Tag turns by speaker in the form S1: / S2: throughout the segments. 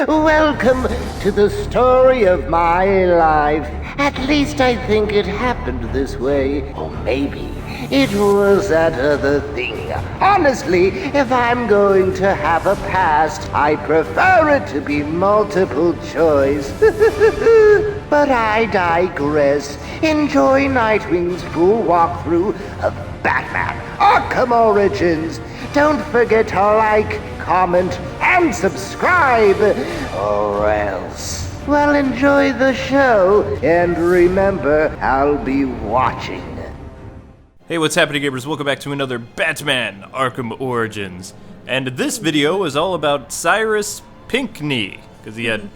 S1: Welcome to the story of my life. At least I think it happened this way. Or maybe it was that other thing. Honestly, if I'm going to have a past, I prefer it to be multiple choice. But I digress. Enjoy Nightwing's full walkthrough of Batman Arkham Origins. Don't forget to like, comment, and subscribe, or else. Well, enjoy the show, and remember, I'll be watching.
S2: Hey, what's happening, gamers? Welcome back to another Batman Arkham Origins. And this video is all about Cyrus Pinkney, because he had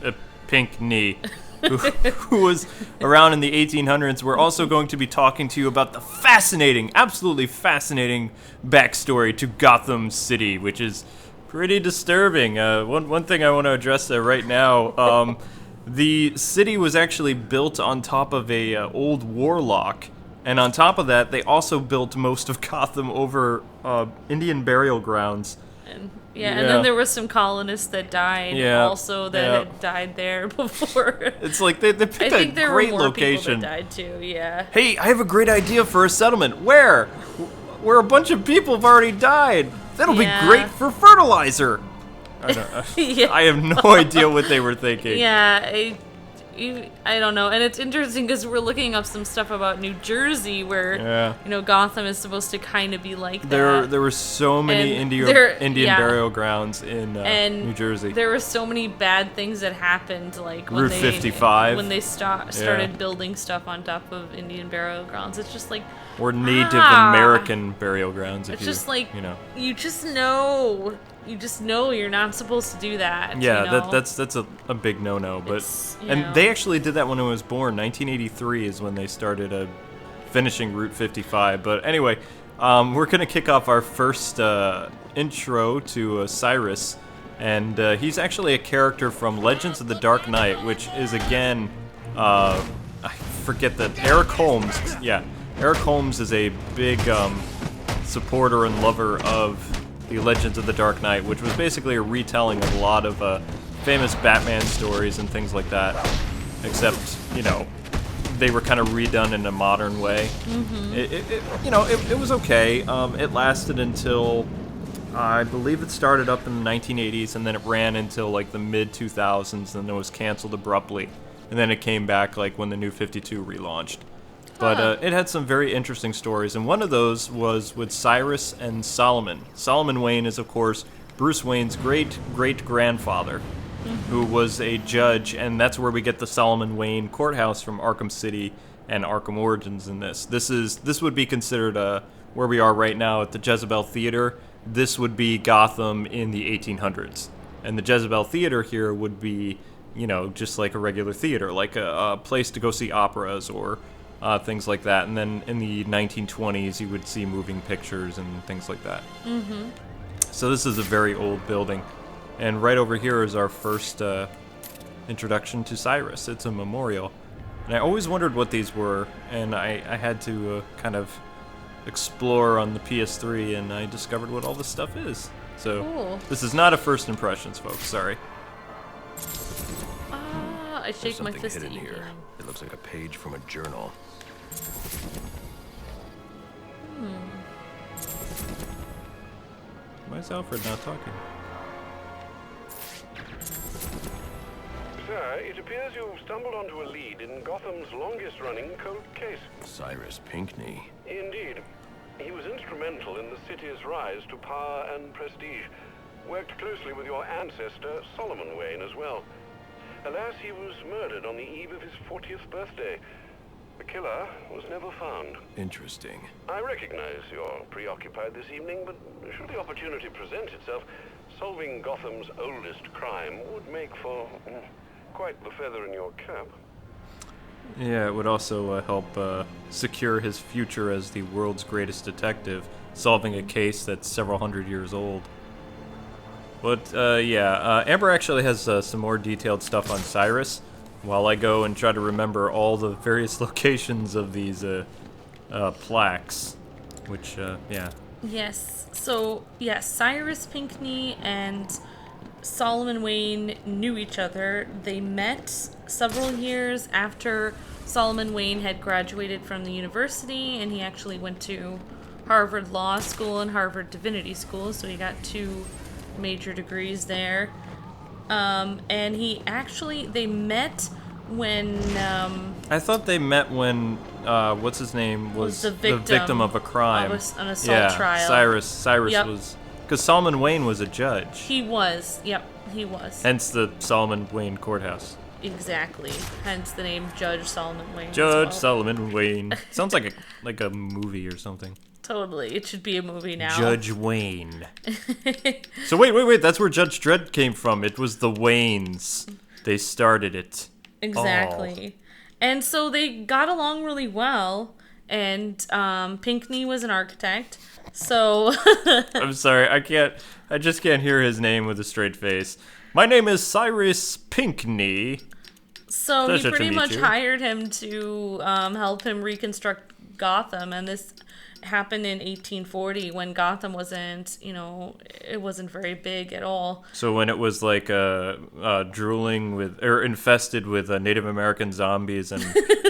S2: a pink knee, who was around in the 1800s. We're also going to be talking to you about the fascinating, absolutely fascinating backstory to Gotham City, which is pretty disturbing. One thing I want to address there right now, the city was actually built on top of a old warlock. And on top of that, they also built most of Gotham over Indian burial grounds.
S3: And then there were some colonists that died also that had died there before.
S2: It's like they picked a great location.
S3: I think there were more people that died too, yeah.
S2: Hey, I have a great idea for a settlement. Where a bunch of people have already died. That'll be great for fertilizer. I don't, I have no idea what they were thinking.
S3: Yeah, I don't know, and it's interesting because we're looking up some stuff about New Jersey, where Gotham is supposed to kind of be like that.
S2: There were so many Indian burial grounds in New Jersey.
S3: There were so many bad things that happened, like when
S2: Route 55
S3: when they started building stuff on top of Indian burial grounds. It's just like
S2: or Native American burial grounds.
S3: It's just like you just know. You just know you're not supposed to do that.
S2: Yeah, that's a big no-no. But and they actually did that when I was born. 1983 is when they started finishing Route 55. But anyway, we're gonna kick off our first intro to Cyrus, and he's actually a character from Legends of the Dark Knight, which is again, I forget that Eric Holmes. Yeah, Eric Holmes is a big supporter and lover of the Legends of the Dark Knight, which was basically a retelling of a lot of famous Batman stories and things like that, except, they were kind of redone in a modern way. Mm-hmm. It was okay. It lasted until, I believe it started up in the 1980s, and then it ran until, like, the mid-2000s, and then it was canceled abruptly. And then it came back, like, when the New 52 relaunched. But it had some very interesting stories, and one of those was with Cyrus and Solomon. Solomon Wayne is, of course, Bruce Wayne's great-great-grandfather, who was a judge, and that's where we get the Solomon Wayne Courthouse from Arkham City and Arkham Origins in this. This would be considered where we are right now at the Jezebel Theater. This would be Gotham in the 1800s. And the Jezebel Theater here would be, just like a regular theater, like a place to go see operas or things like that. And then in the 1920s, you would see moving pictures and things like that. Mm-hmm. So this is a very old building. And right over here is our first introduction to Cyrus. It's a memorial. And I always wondered what these were, and I had to kind of explore on the PS3, and I discovered what all this stuff is. So cool. This is not a first impressions, folks. Sorry.
S3: I shake my fist at you.
S4: Here. It looks like a page from a journal.
S2: Why is Alfred not talking?
S5: Sir, it appears you've stumbled onto a lead in Gotham's longest-running cold case.
S4: Cyrus Pinkney.
S5: Indeed. He was instrumental in the city's rise to power and prestige. Worked closely with your ancestor, Solomon Wayne, as well. Alas, he was murdered on the eve of his 40th birthday. The killer was never found.
S4: Interesting.
S5: I recognize you're preoccupied this evening, but should the opportunity present itself, solving Gotham's oldest crime would make for quite the feather in your cap.
S2: Yeah, it would also help secure his future as the world's greatest detective, solving a case that's several hundred years old. But, Amber actually has some more detailed stuff on Cyrus, while I go and try to remember all the various locations of these plaques, which,
S3: Yes. So, yes, Cyrus Pinkney and Solomon Wayne knew each other. They met several years after Solomon Wayne had graduated from the university, and he actually went to Harvard Law School and Harvard Divinity School, so he got 2 major degrees there. And they met when...
S2: I thought they met when, what's his name, was
S3: the
S2: victim of a crime.
S3: Of an assault trial.
S2: Cyrus
S3: Yep.
S2: was... Because Solomon Wayne was a judge.
S3: He was. Yep, he was.
S2: Hence the Solomon Wayne Courthouse.
S3: Exactly. Hence the name Judge Solomon Wayne.
S2: Judge Solomon Wayne. Sounds like a movie or something.
S3: Totally. It should be a movie now.
S2: Judge Wayne. So wait. That's where Judge Dredd came from. It was the Waynes. They started it.
S3: Exactly. And so they got along really well. And Pinkney was an architect. So...
S2: I'm sorry. I just can't hear his name with a straight face. My name is Cyrus Pinkney.
S3: So
S2: Pleasure
S3: he pretty
S2: to meet
S3: much
S2: you.
S3: hired him to help him reconstruct Gotham, and this happened in 1840 when Gotham wasn't, it wasn't very big at all.
S2: So when it was like drooling with or infested with Native American zombies and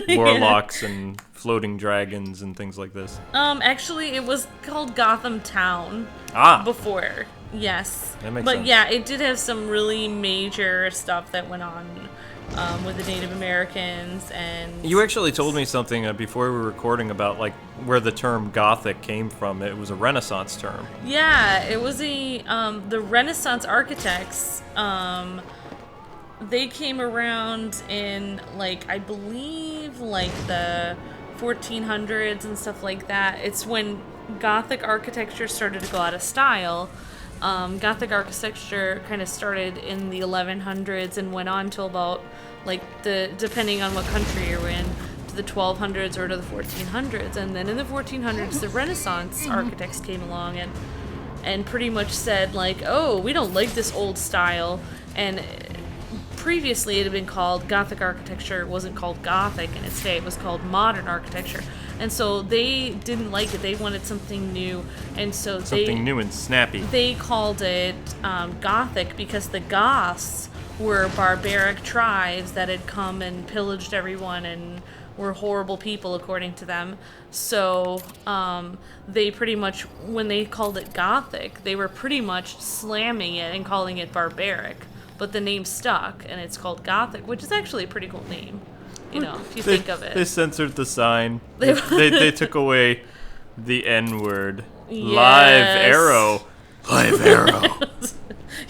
S2: warlocks and floating dragons and things like this.
S3: Actually, it was called Gotham Town before. Yes.
S2: That makes
S3: but
S2: sense.
S3: yeah, it did have some really major stuff that went on with the Native Americans and...
S2: You actually told me something before we were recording about like where the term Gothic came from. It was a Renaissance term.
S3: Yeah, it was the Renaissance architects, they came around in, like, I believe, like, the 1400s and stuff like that. It's when Gothic architecture started to go out of style. Gothic architecture kind of started in the 1100s and went on till about, like, depending on what country you're in, to the 1200s or to the 1400s. And then in the 1400s, the Renaissance architects came along and pretty much said, like, oh, we don't like this old style. And previously it had been called Gothic architecture. It wasn't called Gothic in its day. It was called modern architecture. And so they didn't like it. They wanted something new. And so
S2: Something new and snappy.
S3: They called it Gothic because the Goths were barbaric tribes that had come and pillaged everyone and were horrible people according to them. So they pretty much, when they called it Gothic, they were pretty much slamming it and calling it barbaric. But the name stuck, and it's called Gothic, which is actually a pretty cool name, if you think of it.
S2: They censored the sign. They took away the N-word.
S3: Yes.
S2: Live arrow. Live arrow.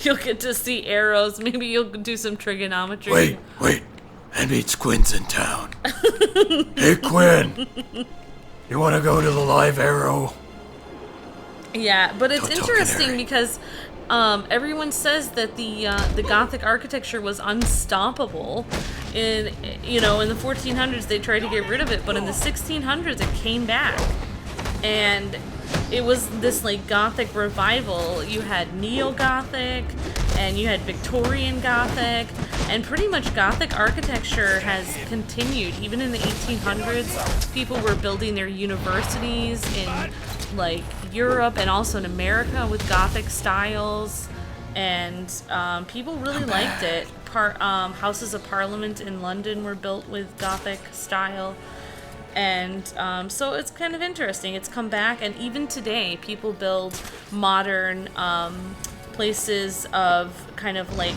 S3: You'll get to see arrows. Maybe you'll do some trigonometry.
S2: Wait. That means Quinn's in town. Hey, Quinn. You want to go to the live arrow?
S3: Yeah, but it's
S2: Don't
S3: interesting
S2: Harry.
S3: because everyone says that the Gothic architecture was unstoppable. In the 1400s they tried to get rid of it, but in the 1600s it came back, and it was this like Gothic revival. You had Neo-Gothic, and you had Victorian Gothic, and pretty much Gothic architecture has continued. Even in the 1800s, people were building their universities in like Europe and also in America with Gothic styles, and people really liked it. Houses of Parliament in London were built with Gothic style. And so it's kind of interesting. It's come back, and even today, people build modern places of kind of like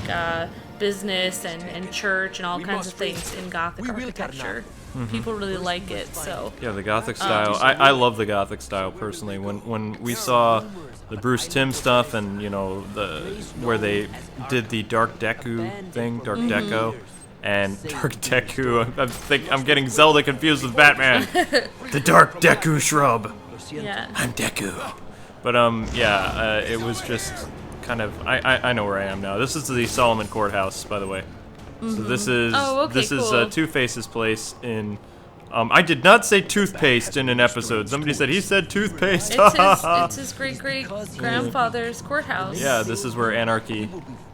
S3: business and church and all kinds of things in Gothic architecture. People really like it. So
S2: Yeah, the Gothic style. I love the Gothic style personally. When we saw the Bruce Timm stuff and where they did the Dark Deku thing, Dark Deco. And Dark Deku, I'm getting Zelda confused with Batman. The Dark Deku shrub.
S3: yeah.
S2: I'm Deku. But it was just kind of I know where I am now. This is the Solomon Courthouse, by the way. So this is
S3: cool.
S2: Two-Face's place in. I did not say toothpaste in an episode. Somebody said he said toothpaste.
S3: It's his great grandfather's courthouse.
S2: Yeah, this is where Anarchy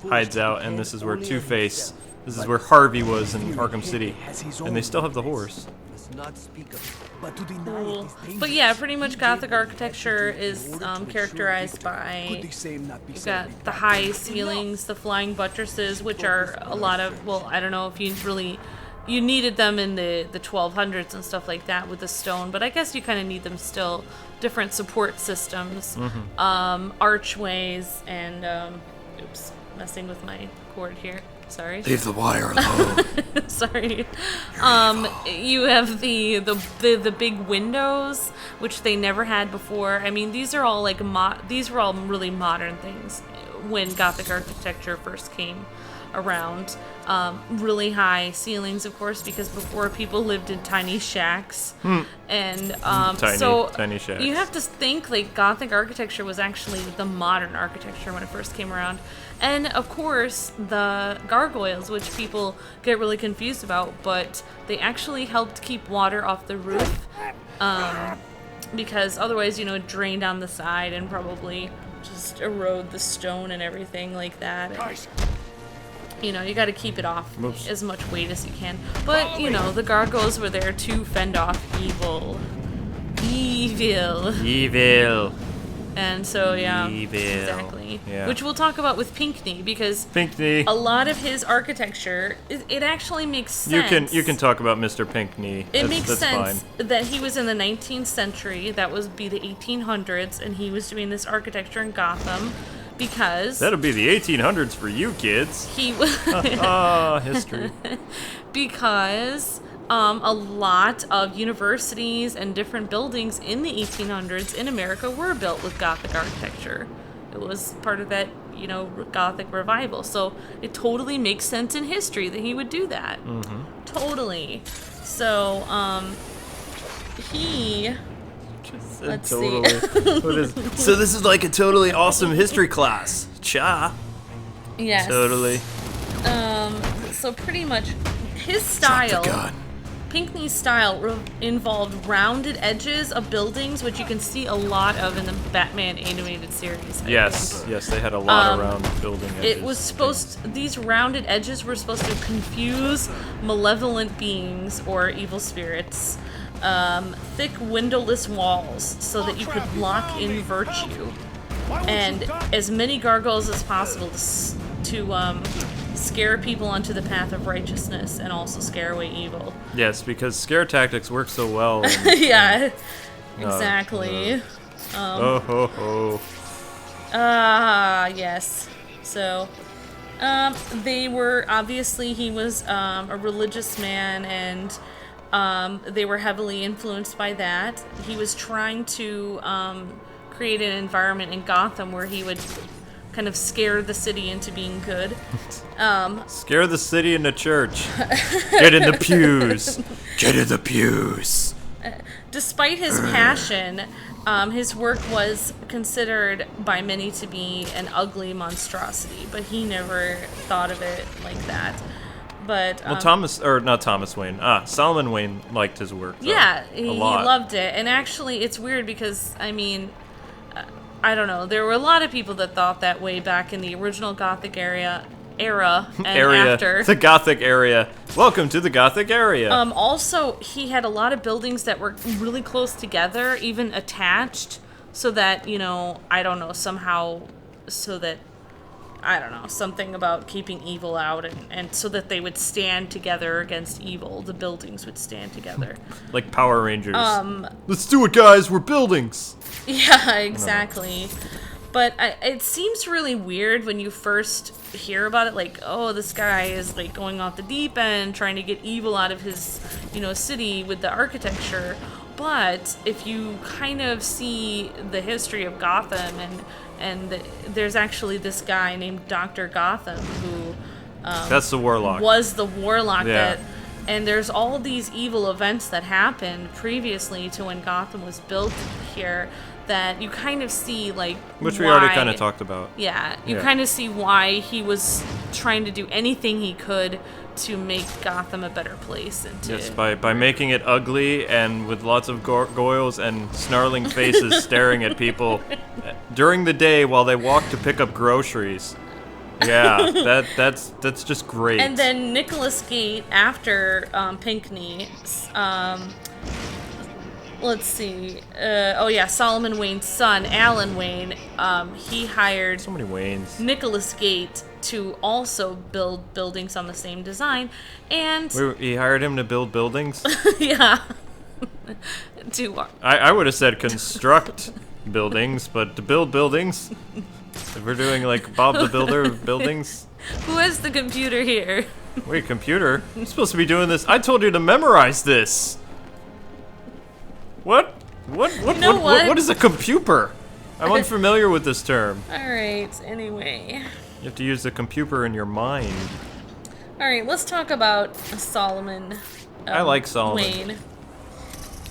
S2: hides out, and this is where Two-Face. This is where Harvey was in Arkham City, and they still have the horse.
S6: not speak of it, but to deny
S3: Cool.
S6: it is dangerous.
S3: But yeah, pretty much Gothic architecture is characterized by,
S6: Could the same not be
S3: you've
S6: said
S3: got
S6: of
S3: the high ceilings, the flying buttresses, which are a lot of, well, I don't know if you needed them in the 1200s and stuff like that with the stone, but I guess you kind of need them still. Different support systems, archways, and, oops, messing with my cord here. Sorry.
S4: Leave the wire alone.
S3: Sorry. You have the big windows, which they never had before. I mean, these are all like these were all really modern things when Gothic architecture first came around. Really high ceilings, of course, because before people lived in tiny shacks, and
S2: Tiny shacks.
S3: you have to think like Gothic architecture was actually the modern architecture when it first came around. And of course, the gargoyles, which people get really confused about, but they actually helped keep water off the roof, because otherwise, it drained down the side and probably just erode the stone and everything like that. And, you got to keep it off as much weight as you can. But, the gargoyles were there to fend off evil. Evil. And so, yeah,
S2: Evil.
S3: exactly.
S2: Yeah.
S3: Which we'll talk about with Pinkney, because
S2: Pinkney.
S3: a lot of his architecture, it actually makes sense.
S2: You can talk about Mr. Pinkney.
S3: It makes
S2: that's
S3: sense
S2: fine.
S3: that he was in the 19th century, that would be the 1800s, and he was doing this architecture in Gotham, because
S2: That'll be the 1800s for you kids.
S3: he was...
S2: History.
S3: because a lot of universities and different buildings in the 1800s in America were built with Gothic architecture. It was part of that, Gothic revival. So it totally makes sense in history that he would do that. Mm-hmm. Totally. So, let's
S2: totally.
S3: see.
S2: What is? So this is like a totally awesome history class. Cha.
S3: Yes.
S2: Totally.
S3: So pretty much his style...
S4: Drop the gun.
S3: Pinkney's style involved rounded edges of buildings, which you can see a lot of in the Batman animated series. I think.
S2: Yes, they had a lot around building edges.
S3: It was these rounded edges were supposed to confuse malevolent beings or evil spirits. Thick windowless walls so that you could block in virtue. And as many gargoyles as possible to scare people onto the path of righteousness and also scare away evil.
S2: Yes, because scare tactics work so well.
S3: Yeah, exactly. Yes. So, they were, obviously he was a religious man, and they were heavily influenced by that. He was trying to create an environment in Gotham where he would kind of scare the city into being good.
S2: Scare the city into church. Get in the pews. Get in the pews.
S3: Despite his passion, his work was considered by many to be an ugly monstrosity, but he never thought of it like that. But
S2: well, Solomon Wayne liked his work. Though,
S3: yeah,
S2: a
S3: he
S2: lot.
S3: loved it. And actually, it's weird because, I mean, I don't know. There were a lot of people that thought that way back in the original Gothic era and after.
S2: The Gothic area. Welcome to the Gothic area.
S3: Also, he had a lot of buildings that were really close together, even attached, so that, I don't know, somehow, so that, I don't know, something about keeping evil out, and so that they would stand together against evil. The buildings would stand together.
S2: Like Power Rangers. Let's do it, guys. We're buildings.
S3: Yeah, exactly. But it seems really weird when you first hear about it, like, oh, this guy is like going off the deep end, trying to get evil out of his, city with the architecture. But if you kind of see the history of Gotham, and there's actually this guy named Dr. Gotham who
S2: that's the warlock.
S3: Was the warlock
S2: yeah.
S3: And there's all these evil events that happened previously to when Gotham was built here that you kind of see, like,
S2: which we already kind of talked about.
S3: Yeah, you kind of see why he was trying to do anything he could to make Gotham a better place. And
S2: yes, by making it ugly and with lots of gargoyles and snarling faces staring at people during the day while they walk to pick up groceries. Yeah, that's just great.
S3: And then Nicholas Gate, after Pinkney, let's see. Solomon Wayne's son, Alan Wayne, he hired
S2: so many Waynes. Nicholas
S3: Gate to also build buildings on the same design. And
S2: Wait, he hired him to build buildings?
S3: yeah.
S2: I would have said construct buildings, but to build buildings? If we're doing like Bob the Builder of buildings?
S3: Who has the computer here?
S2: Wait, computer? I'm supposed to be doing this. I told you to memorize this. What? What is a computer? I'm unfamiliar with this term.
S3: Alright, anyway.
S2: You have to use the computer in your mind.
S3: Alright, let's talk about Solomon.
S2: I like Solomon.
S3: Wayne.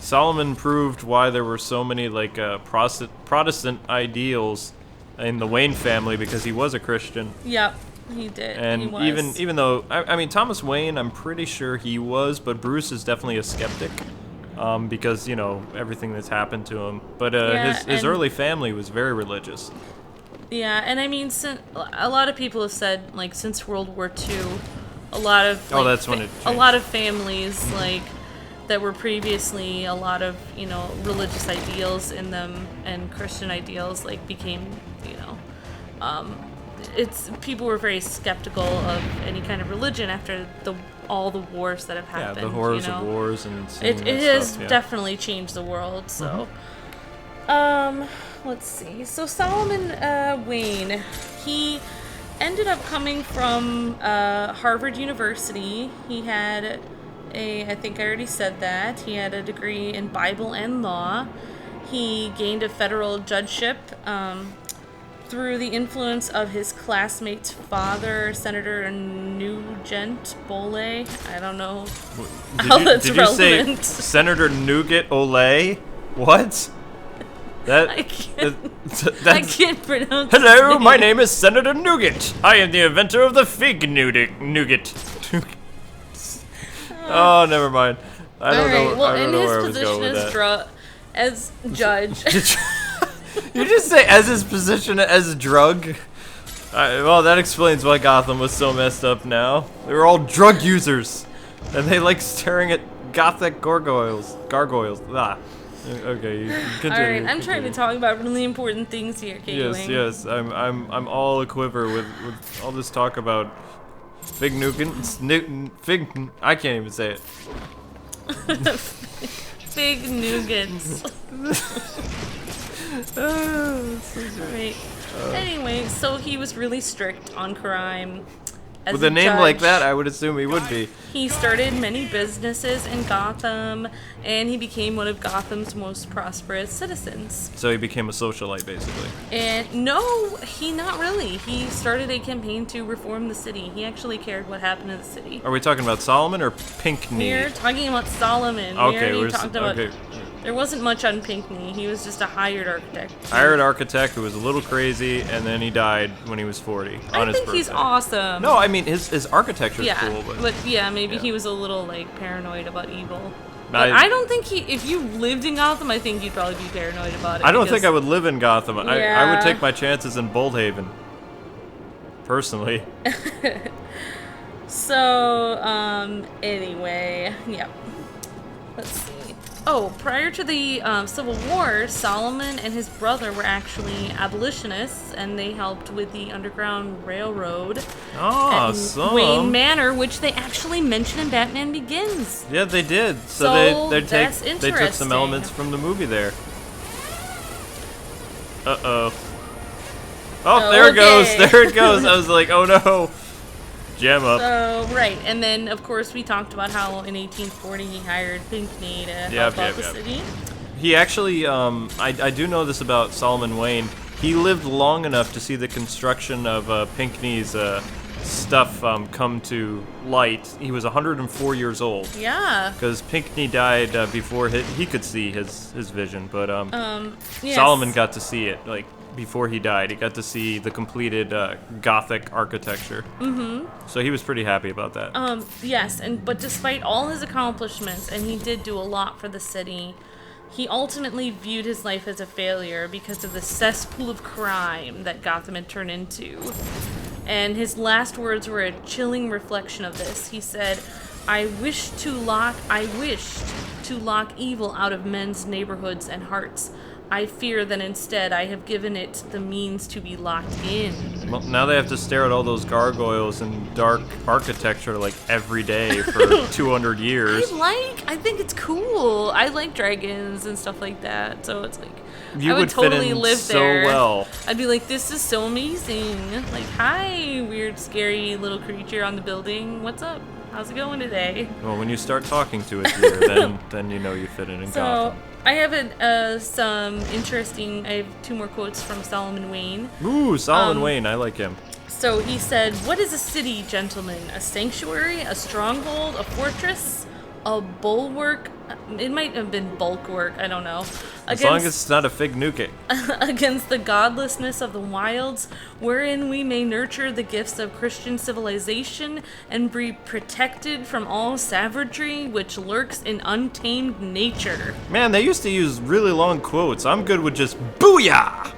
S2: Solomon proved why there were so many like Protestant ideals in the Wayne family because he was a Christian.
S3: Yep, he did.
S2: And
S3: he was.
S2: even though I mean Thomas Wayne, I'm pretty sure he was, but Bruce is definitely a skeptic. Because, you know, everything that's happened to him. But his early family was very religious.
S3: Yeah, and I mean, a lot of people have said, like, since World War II, a lot of like,
S2: that's when it changed.
S3: A lot of families like that were previously a lot of, you know, religious ideals in them and Christian ideals like became, you know, people were very skeptical of any kind of religion after all the wars that have happened.
S2: Yeah, the horrors
S3: you know?
S2: of wars and
S3: it has
S2: stuff, yeah.
S3: definitely changed the world. So, let's see. So Solomon Wayne, he ended up coming from Harvard University. He had I think I already said that. He had a degree in Bible and law. He gained a federal judgeship through the influence of his classmate's father, Senator Nugent Bole. I don't know how that's relevant.
S2: Did you say Senator Nougat Ole? What?
S3: I can't pronounce
S2: Hello,
S3: his name.
S2: my name is Senator Nougat. I am the inventor of the fig nougat. Oh, never mind. I don't know.
S3: Well,
S2: I don't
S3: in
S2: know
S3: his
S2: where I was
S3: position
S2: going with that.
S3: as judge.
S2: You just say as his position as drug? Well, that explains why Gotham was so messed up now. They were all drug users. And they like staring at gothic gargoyles. Ah. Okay, you continue.
S3: Alright, I'm trying to talk about really important things here, Kayling.
S2: Yes. I'm all a quiver with all this talk about fig nougats. I can't even say it.
S3: Fig nougats. Right. Anyway, so he was really strict on crime. As
S2: With a name
S3: judge,
S2: like that, I would assume he would be.
S3: He started many businesses in Gotham, and he became one of Gotham's most prosperous citizens.
S2: So he became a socialite, basically.
S3: And no, not really. He started a campaign to reform the city. He actually cared what happened to the city.
S2: Are we talking about Solomon or Pinkney?
S3: We're talking about Solomon.
S2: Okay,
S3: we already talked about.
S2: okay.
S3: There wasn't much on Pinkney. He was just a hired architect.
S2: Hired architect who was a little crazy, and then he died when he was 40 on his birthday.
S3: He's awesome.
S2: No, I mean his architecture's
S3: yeah,
S2: cool, but
S3: maybe
S2: yeah.
S3: he was a little like paranoid about evil. But
S2: I
S3: I don't think if you lived in Gotham, I think you'd probably be paranoid about it.
S2: I don't think I would live in Gotham. I
S3: Yeah.
S2: would take my chances in Boldhaven. Personally.
S3: So, anyway, yeah. Let's see. Oh, prior to the Civil War, Solomon and his brother were actually abolitionists, and they helped with the Underground Railroad
S2: Oh,
S3: and Wayne Manor, which they actually mention in Batman Begins.
S2: Yeah, they did.
S3: So
S2: they
S3: that's
S2: took some
S3: interesting.
S2: elements from the movie there. Uh-oh. Oh, there it goes.
S3: Okay.
S2: There it goes. I was like, oh no. Jam up.
S3: So, right, and then, of course, we talked about how in 1840 he hired Pinkney to help out the city.
S2: He actually, I do know this about Solomon Wayne. He lived long enough to see the construction of Pinkney's stuff come to light. He was 104 years old.
S3: Yeah.
S2: Because Pinkney died before he could see his vision, but
S3: yes.
S2: Solomon got to see it, like, before he died. He got to see the completed Gothic architecture. Mm-hmm. So he was pretty happy about that.
S3: Yes, but despite all his accomplishments, and he did do a lot for the city, he ultimately viewed his life as a failure because of the cesspool of crime that Gotham had turned into. And his last words were a chilling reflection of this. He said, I wished to lock evil out of men's neighborhoods and hearts. I fear that instead I have given it the means to be locked in.
S2: Well, now they have to stare at all those gargoyles and dark architecture like every day for 200 years.
S3: I think it's cool. I like dragons and stuff like that. So it's like,
S2: You
S3: I would
S2: fit
S3: totally
S2: in
S3: live
S2: so
S3: there.
S2: well.
S3: I'd be like, this is so amazing. Like, hi, weird, scary little creature on the building. What's up? How's it going today?
S2: Well, when you start talking to it here, then you know you fit in
S3: So,
S2: Gotham.
S3: I have some interesting, I have 2 more quotes from Solomon Wayne.
S2: Ooh, Solomon Wayne, I like him.
S3: So he said, what is a city, gentlemen? A sanctuary? A stronghold? A fortress? A bulwark? It might have been bulwark, I don't know.
S2: As long as it's not a fig nuke.
S3: Against the godlessness of the wilds, wherein we may nurture the gifts of Christian civilization and be protected from all savagery which lurks in untamed nature.
S2: Man, they used to use really long quotes. I'm good with just booyah!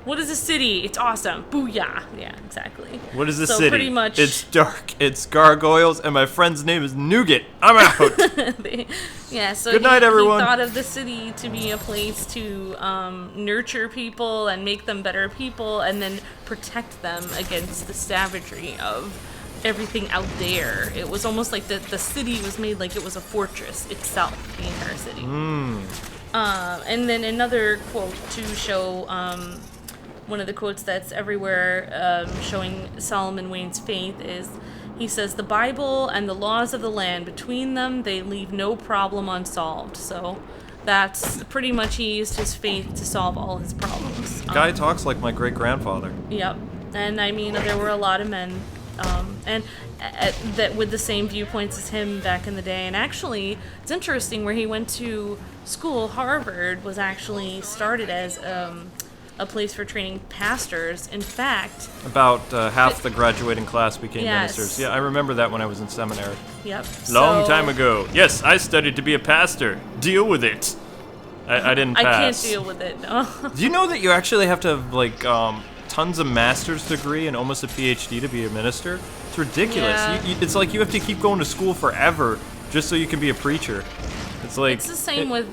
S3: What is a city? It's awesome. Booyah. Yeah, exactly.
S2: What is a
S3: So
S2: city?
S3: pretty much-
S2: It's dark, it's gargoyles, and my friend's name is Nougat. I'm out!
S3: Yeah, so
S2: Good night, everyone.
S3: He thought of the city to be a place to nurture people and make them better people, and then protect them against the savagery of everything out there. It was almost like the city was made like it was a fortress itself, the entire city. And then another quote to show one of the quotes that's everywhere showing Solomon Wayne's faith is, he says, the Bible and the laws of the land, between them they leave no problem unsolved. So that's pretty much, he used his faith to solve all his problems.
S2: Guy talks like my great-grandfather.
S3: Yep. And I mean, there were a lot of men that with the same viewpoints as him back in the day. And actually, it's interesting, where he went to school, Harvard was actually started as a place for training pastors. In fact,
S2: About half the graduating class became
S3: Yes.
S2: ministers. Yeah, I remember that when I was in seminary.
S3: yep.
S2: Long
S3: so-
S2: time ago. Yes, I studied to be a pastor. Deal with it. I didn't
S3: I can't
S2: pass.
S3: deal with it, no.
S2: Do you know that you actually have to have, like, tons of master's degree and almost a PhD to be a minister? It's ridiculous.
S3: Yeah.
S2: It's like you have to keep going to school forever just so you can be a preacher. It's like...
S3: It's the same with,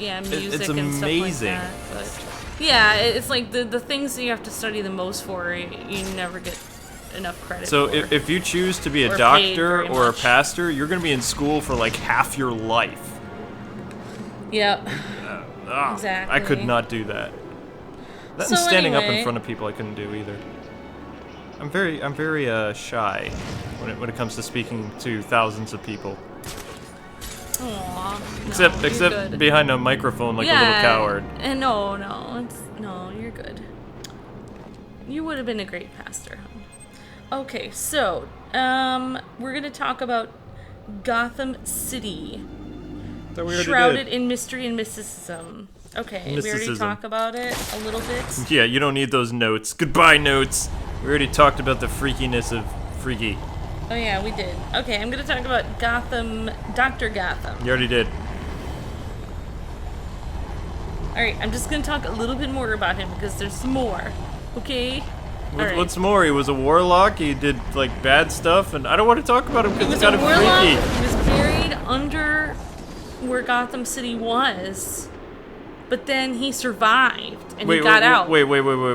S3: music
S2: it's
S3: and
S2: amazing.
S3: stuff like that. But yeah, it's like the things that you have to study the most for, you never get enough credit
S2: So
S3: for.
S2: if you choose to be
S3: Or
S2: a
S3: paid
S2: doctor
S3: very
S2: or a
S3: much.
S2: pastor, you're going to be in school for like half your life.
S3: Yep.
S2: Ah,
S3: Exactly.
S2: I could not do that. That
S3: So
S2: and standing up
S3: anyway-
S2: in front of people I couldn't do either. I'm very shy when it comes to speaking to thousands of people.
S3: Aw,
S2: Except
S3: no, you're good.
S2: behind a microphone like a little coward.
S3: And no, you're good. You would have been a great pastor. Huh? Okay, so we're gonna talk about Gotham City,
S2: That we already
S3: shrouded
S2: did.
S3: in mystery and mysticism. Okay, we already
S2: Mysticism.
S3: talked about it a little bit.
S2: Yeah, you don't need those notes. Goodbye, notes. We already talked about the freakiness of Freaky.
S3: Oh yeah, we did. Okay, I'm gonna talk about Gotham, Dr. Gotham.
S2: You already did.
S3: Alright, I'm just gonna talk a little bit more about him because there's more. Okay? Alright.
S2: What's more, he was a warlock. He did like bad stuff, and I don't want to talk about him
S3: He
S2: because
S3: was
S2: it's
S3: a
S2: kind of
S3: warlock.
S2: freaky.
S3: He was buried under where Gotham City was, but then he survived and he got out.
S2: Wait.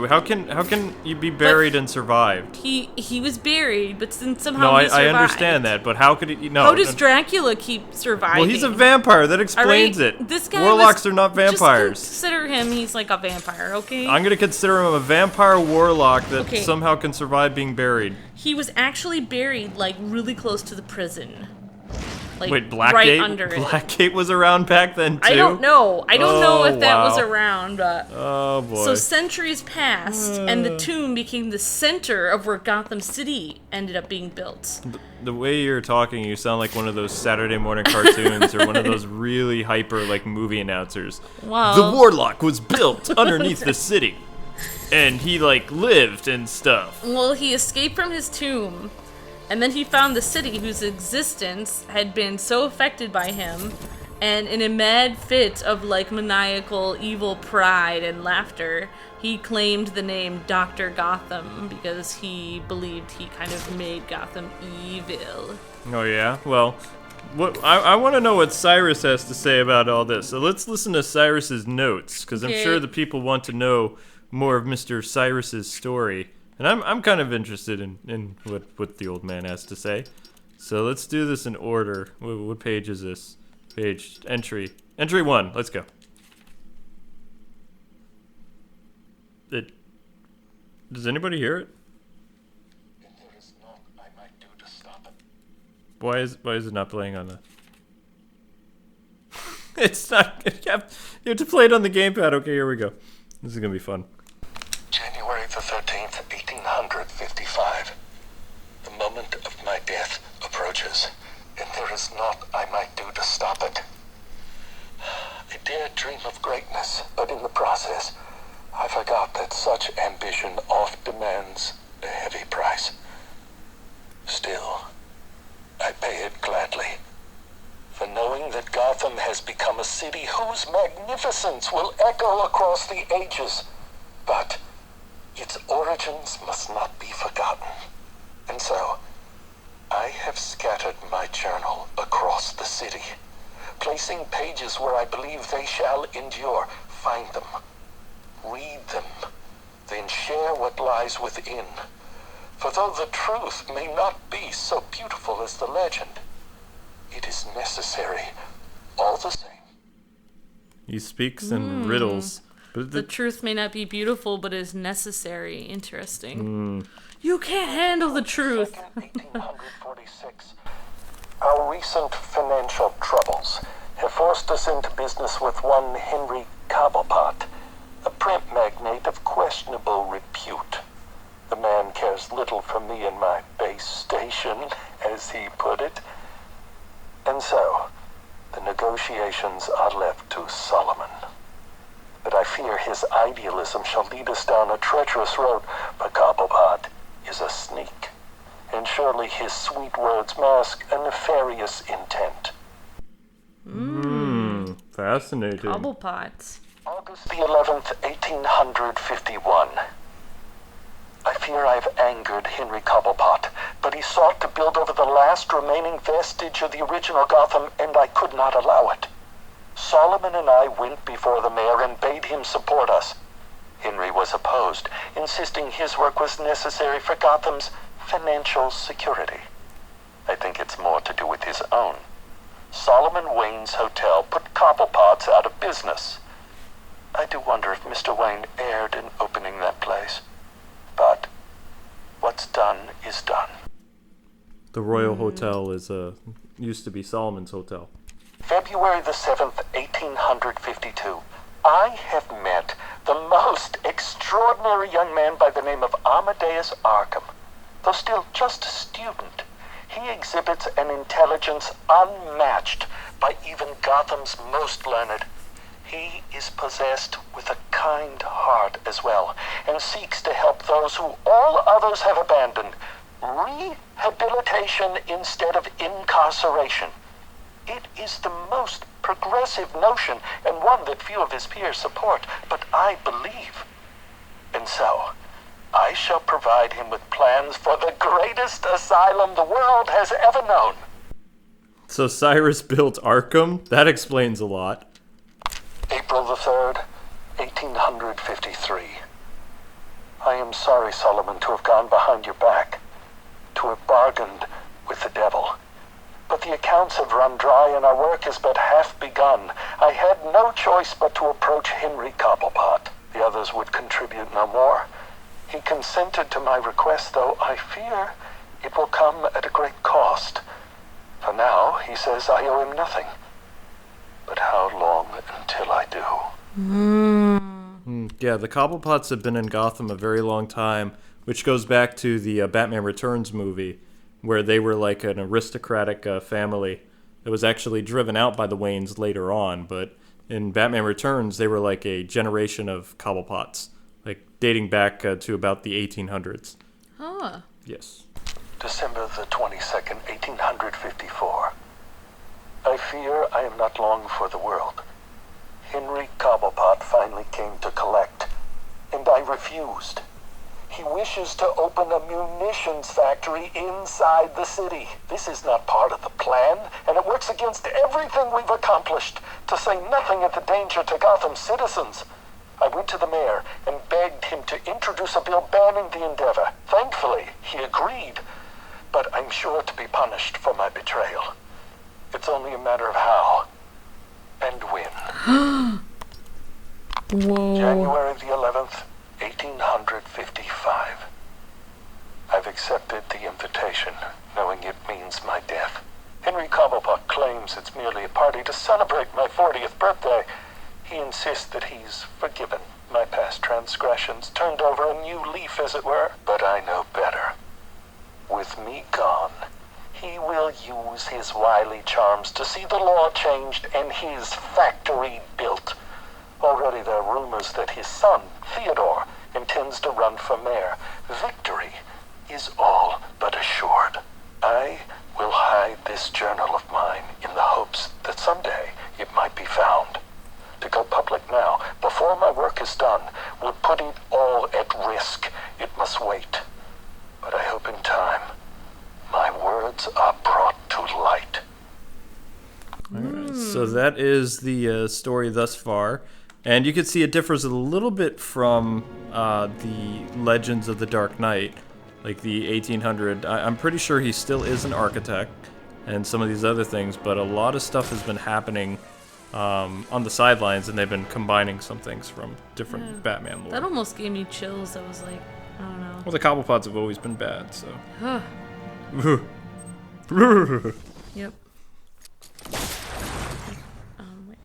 S2: How can you be buried and survived?
S3: He was buried, but then somehow
S2: No,
S3: he
S2: I
S3: survived.
S2: understand that, but how could he? No.
S3: How does
S2: no.
S3: Dracula keep surviving?
S2: Well, he's a vampire. That
S3: All
S2: explains
S3: right,
S2: it.
S3: This guy
S2: Warlocks
S3: was,
S2: are not vampires.
S3: Just consider him. He's like a vampire. Okay.
S2: I'm gonna consider him a vampire warlock that
S3: Okay.
S2: somehow can survive being buried.
S3: He was actually buried like really close to the prison. Like
S2: Wait, Blackgate?
S3: right under it.
S2: Blackgate was around back then too.
S3: I don't know. I don't know if that was
S2: wow.
S3: around, but
S2: Oh boy.
S3: so centuries passed, and the tomb became the center of where Gotham City ended up being built.
S2: The way you're talking, you sound like one of those Saturday morning cartoons or one of those really hyper like movie announcers.
S3: Wow.
S2: The warlock was built underneath the city, and he like lived and stuff.
S3: Well, he escaped from his tomb, and then he found the city whose existence had been so affected by him, And in a mad fit of like maniacal evil pride and laughter, he claimed the name Dr. Gotham because he believed he kind of made Gotham evil.
S2: Oh yeah? Well, I want to know what Cyrus has to say about all this. So let's listen to Cyrus's notes, because I'm sure the people want to know more of Mr. Cyrus's story. And I'm kind of interested in what the old man has to say. So let's do this in order. What page is this? Entry 1. Let's go. Does anybody hear it?
S7: There is naught I might do to stop it.
S2: Why is it not playing on the... It's not... You have to play it on the gamepad. Okay, here we go. This is going to be fun.
S7: January the 13th, 1855. The moment of my death approaches, and there is naught I might do to stop it. I dared dream of greatness, but in the process, I forgot that such ambition oft demands a heavy price. Still, I pay it gladly, for knowing that Gotham has become a city whose magnificence will echo across the ages, but its origins must not be forgotten. And so, I have scattered my journal across the city, placing pages where I believe they shall endure. Find them, read them, then share what lies within. For though the truth may not be so beautiful as the legend, it is necessary all the same.
S2: He speaks in riddles. But
S3: The truth may not be beautiful, but is necessary. Interesting. You can't handle the truth.
S7: 1846. Our recent financial troubles have forced us into business with one Henry Cobblepot, a print magnate of questionable repute. The man cares little for me and my base station, as he put it. And so, the negotiations are left to Solomon. But I fear his idealism shall lead us down a treacherous road, for Cobblepot is a sneak, and surely his sweet words mask a nefarious intent.
S2: Fascinating.
S3: Cobblepots.
S7: August the 11th, 1851. I fear I've angered Henry Cobblepot, but he sought to build over the last remaining vestige of the original Gotham, and I could not allow it. Solomon and I went before the mayor and bade him support us. Henry was opposed, insisting his work was necessary for Gotham's financial security. I think it's more to do with his own. Solomon Wayne's hotel put Cobblepots out of business. I do wonder if Mr. Wayne erred in opening that place. But what's done is done.
S2: The Royal Hotel is used to be Solomon's Hotel.
S7: February the 7th, 1852. I have met the most extraordinary young man by the name of Amadeus Arkham. Though still just a student, he exhibits an intelligence unmatched by even Gotham's most learned. He is possessed with a kind heart as well, and seeks to help those who all others have abandoned. Rehabilitation instead of incarceration. It is the most progressive notion, and one that few of his peers support, but I believe. And so, I shall provide him with plans for the greatest asylum the world has ever known.
S2: So Cyrus built Arkham? That explains a lot.
S7: April the 3rd, 1853. I am sorry, Solomon, to have gone behind your back, to have bargained with the devil. But the accounts have run dry and our work is but half begun. I had no choice but to approach Henry Cobblepot. The others would contribute no more. He consented to my request, though I fear it will come at a great cost. For now, he says I owe him nothing. But how long until I do?
S2: Yeah, the Cobblepots have been in Gotham a very long time, which goes back to the Batman Returns movie, where they were like an aristocratic family that was actually driven out by the Waynes later on. But in Batman Returns, they were like a generation of Cobblepots, like dating back to about the 1800s.
S3: Huh.
S2: Yes.
S7: December the 22nd, 1854. I fear I am not long for the world. Henry Cobblepot finally came to collect, and I refused. He wishes to open a munitions factory inside the city. This is not part of the plan, and it works against everything we've accomplished, to say nothing of the danger to Gotham's citizens. I went to the mayor and begged him to introduce a bill banning the endeavor. Thankfully, he agreed, but I'm sure to be punished for my betrayal. It's only a matter of how and when.
S3: Whoa.
S7: January the 11th, 1855. I've accepted the invitation, knowing it means my death. Henry Cobblepot claims it's merely a party to celebrate my 40th birthday. He insists that he's forgiven my past transgressions, turned over a new leaf, as it were. But I know better. With me gone, he will use his wily charms to see the law changed and his factory built. Already there are rumors that his son, Theodore, intends to run for mayor. Victory is all but assured. I will hide this journal of mine in the hopes that someday it might be found. To go public now, before my work is done, will put it all at risk. It must wait. But I hope in time, my words are brought to light.
S2: All right, so that is the story thus far. And you can see it differs a little bit from the Legends of the Dark Knight, like the 1800. I'm pretty sure he still is an architect and some of these other things, but a lot of stuff has been happening on the sidelines, and they've been combining some things from different Batman lore.
S3: That almost gave me chills. I was like, I don't know.
S2: Well, the Cobblepots have always been bad, so.
S3: Yep. Wait.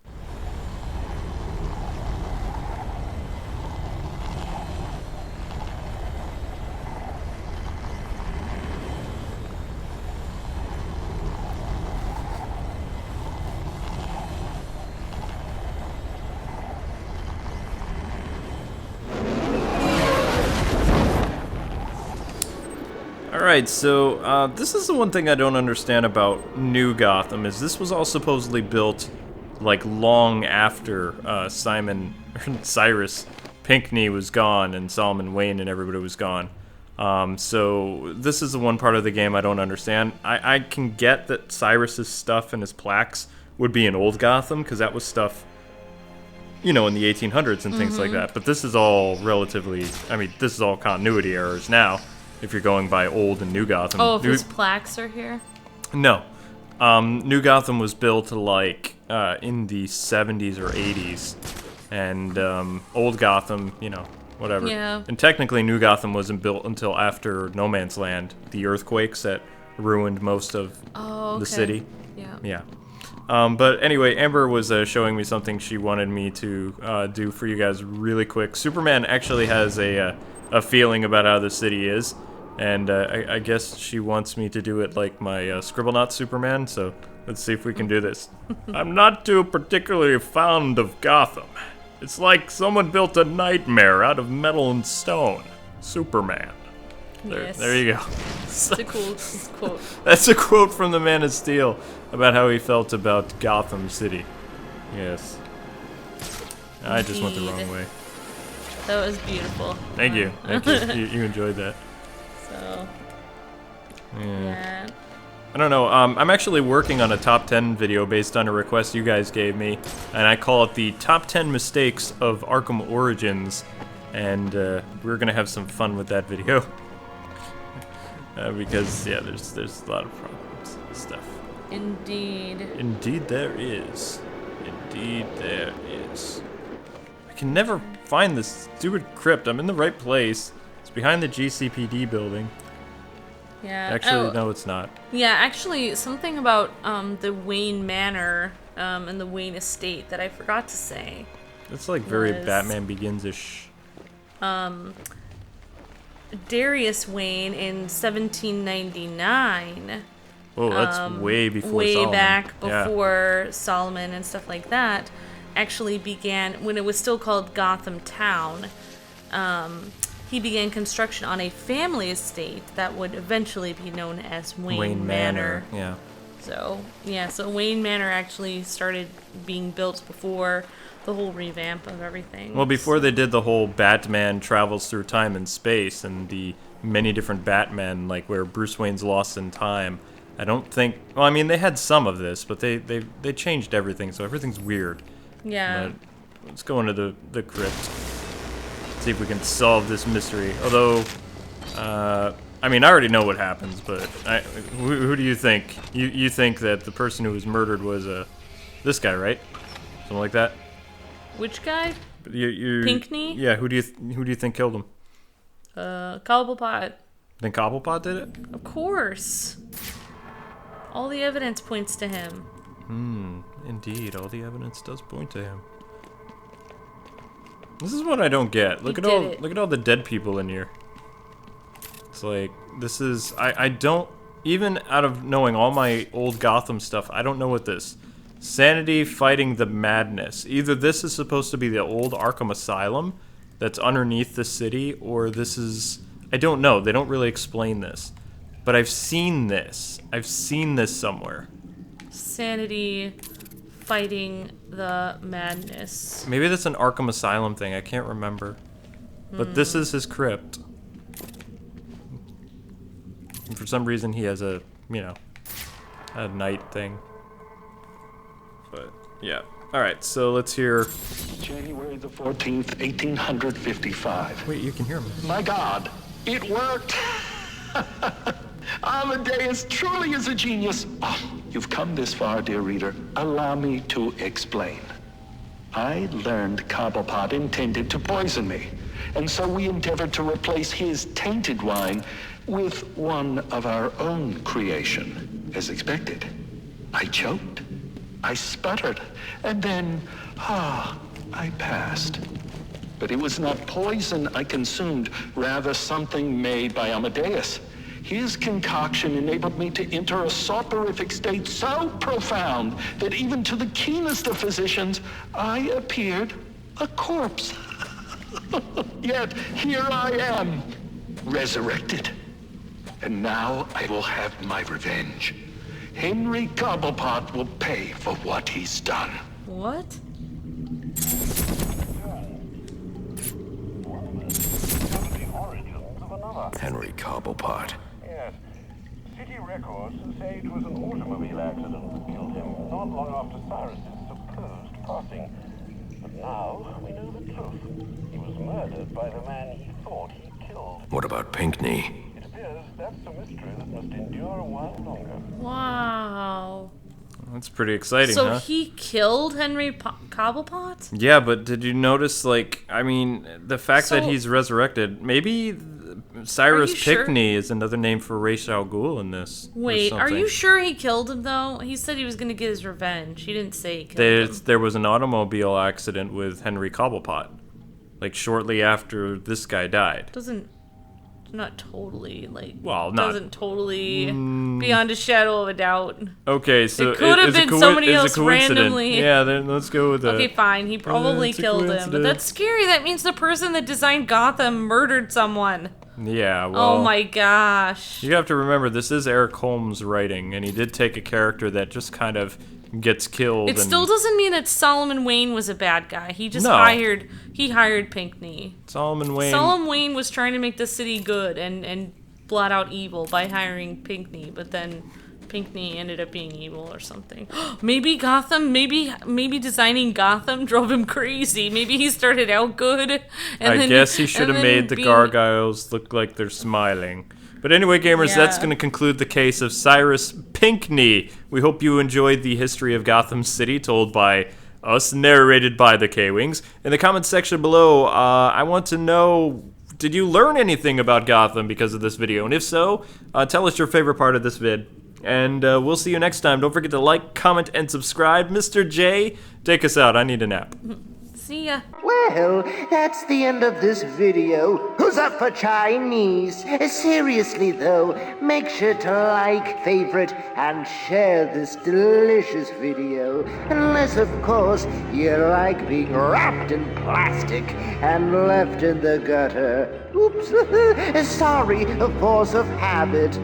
S2: Alright, so this is the one thing I don't understand about New Gotham, is this was all supposedly built like long after Cyrus Pinkney was gone and Solomon Wayne and everybody was gone. So this is the one part of the game I don't understand. I can get that Cyrus's stuff and his plaques would be in Old Gotham, because that was stuff, you know, in the 1800s and things like that. But this is all relatively, I mean, this is all continuity errors now, if you're going by Old and New Gotham.
S3: Oh, if his plaques are here?
S2: No. New Gotham was built like in the 70s or 80s. And Old Gotham, you know, whatever.
S3: Yeah.
S2: And technically New Gotham wasn't built until after No Man's Land, the earthquakes that ruined most of the city.
S3: Yeah.
S2: Yeah. But anyway, Amber was showing me something she wanted me to do for you guys really quick. Superman actually has a feeling about how the city is, and I guess she wants me to do it like my Scribblenauts Superman, so let's see if we can do this. I'm not too particularly fond of Gotham. It's like someone built a nightmare out of metal and stone. Superman. There you go.
S3: It's a cool quote.
S2: That's a quote from the Man of Steel about how he felt about Gotham City. Yes. I just went the wrong way.
S3: That was beautiful.
S2: Thank you. Thank you. You enjoyed that.
S3: So,
S2: yeah. I don't know. I'm actually working on a top 10 video based on a request you guys gave me, and I call it the Top 10 Mistakes of Arkham Origins, and we're gonna have some fun with that video. Because yeah, there's a lot of problems and stuff.
S3: Indeed.
S2: Indeed there is. Indeed there is. I can never find this stupid crypt. I'm in the right place. It's behind the GCPD building.
S3: Yeah.
S2: Actually, no, it's not.
S3: Yeah, actually, something about the Wayne Manor and the Wayne Estate that I forgot to say.
S2: It's like very Batman Begins-ish.
S3: Darius Wayne in 1799.
S2: Oh, that's way before
S3: way
S2: Solomon.
S3: Back before Solomon and stuff like that, actually began when it was still called Gotham Town. He began construction on a family estate that would eventually be known as Wayne Manor.
S2: Yeah.
S3: So, yeah, so Wayne Manor actually started being built before the whole revamp of everything.
S2: Well, before they did the whole Batman travels through time and space and the many different Batmen, like where Bruce Wayne's lost in time, I don't think... Well, I mean, they had some of this, but they changed everything, so everything's weird.
S3: Yeah.
S2: But let's go into the crypt. See if we can solve this mystery. Although, I mean, I already know what happens, but who do you think? You think that the person who was murdered was this guy, right? Something like that.
S3: Which guy?
S2: Pinkney? Yeah. Who do you think killed him?
S3: Cobblepot.
S2: Think Cobblepot did it?
S3: Of course. All the evidence points to him.
S2: Indeed, all the evidence does point to him. This is what I don't get. Look at all the dead people in here. It's like, this is... I don't... Even out of knowing all my old Gotham stuff, I don't know what this... Sanity fighting the madness. Either this is supposed to be the old Arkham Asylum that's underneath the city, or this is... I don't know. They don't really explain this. But I've seen this. I've seen this somewhere.
S3: Sanity fighting the madness.
S2: Maybe that's an Arkham Asylum thing. I can't remember. But this is his crypt. And for some reason, he has a, a night thing. But, yeah. Alright, so let's hear...
S7: January the 14th, 1855.
S2: Wait, you can hear me.
S7: My God, it worked! Amadeus truly is a genius. Oh, you've come this far, dear reader. Allow me to explain. I learned Cobblepot intended to poison me, and so we endeavored to replace his tainted wine with one of our own creation, as expected. I choked, I sputtered, and then, I passed. But it was not poison I consumed, rather something made by Amadeus. His concoction enabled me to enter a soporific state so profound that even to the keenest of physicians, I appeared a corpse. Yet here I am, resurrected. And now I will have my revenge. Henry Cobblepot will pay for what he's done.
S3: What?
S4: Henry Cobblepot.
S5: Yes. City records say it was an automobile accident that killed him, not long after Cyrus's supposed passing. But now we know the truth. He was murdered by the man he thought he killed.
S4: What about Pinkney?
S5: It appears that's a mystery that must endure a while longer.
S3: Wow.
S2: That's pretty exciting,
S3: So
S2: huh?
S3: he killed Henry Cobblepot?
S2: Yeah, but did you notice, the fact that he's resurrected, maybe Cyrus Pinkney is another name for Ra's al Ghul in this.
S3: Wait, are you sure he killed him, though? He said he was going to get his revenge. He didn't say he killed him.
S2: There was an automobile accident with Henry Cobblepot, shortly after this guy died.
S3: Not totally,
S2: doesn't
S3: totally beyond a shadow of a doubt.
S2: Okay, so
S3: it could have been somebody else randomly.
S2: Yeah, then let's go with that.
S3: Okay, fine. He probably killed him. But that's scary. That means the person that designed Gotham murdered someone.
S2: Yeah, well...
S3: Oh my gosh.
S2: You have to remember, this is Eric Holmes' writing, and he did take a character that just kind of gets killed.
S3: It still doesn't mean that Solomon Wayne was a bad guy. He just hired Pinkney.
S2: Solomon Wayne
S3: was trying to make the city good and blot out evil by hiring Pinkney, but then Pinkney ended up being evil or something. Maybe designing Gotham drove him crazy. Maybe he started out good.
S2: I guess he should have made the gargoyles look like they're smiling. But anyway, gamers, that's going to conclude the case of Cyrus Pinkney. We hope you enjoyed the history of Gotham City told by us, narrated by the K-Wings. In the comments section below, I want to know, did you learn anything about Gotham because of this video? And if so, tell us your favorite part of this vid. And we'll see you next time. Don't forget to like, comment, and subscribe. Mr. J, take us out. I need a nap.
S3: See ya.
S1: Well, that's the end of this video. Who's up for Chinese? Seriously though, make sure to like, favorite, and share this delicious video. Unless, of course, you like being wrapped in plastic and left in the gutter. Oops. Sorry, a force of habit.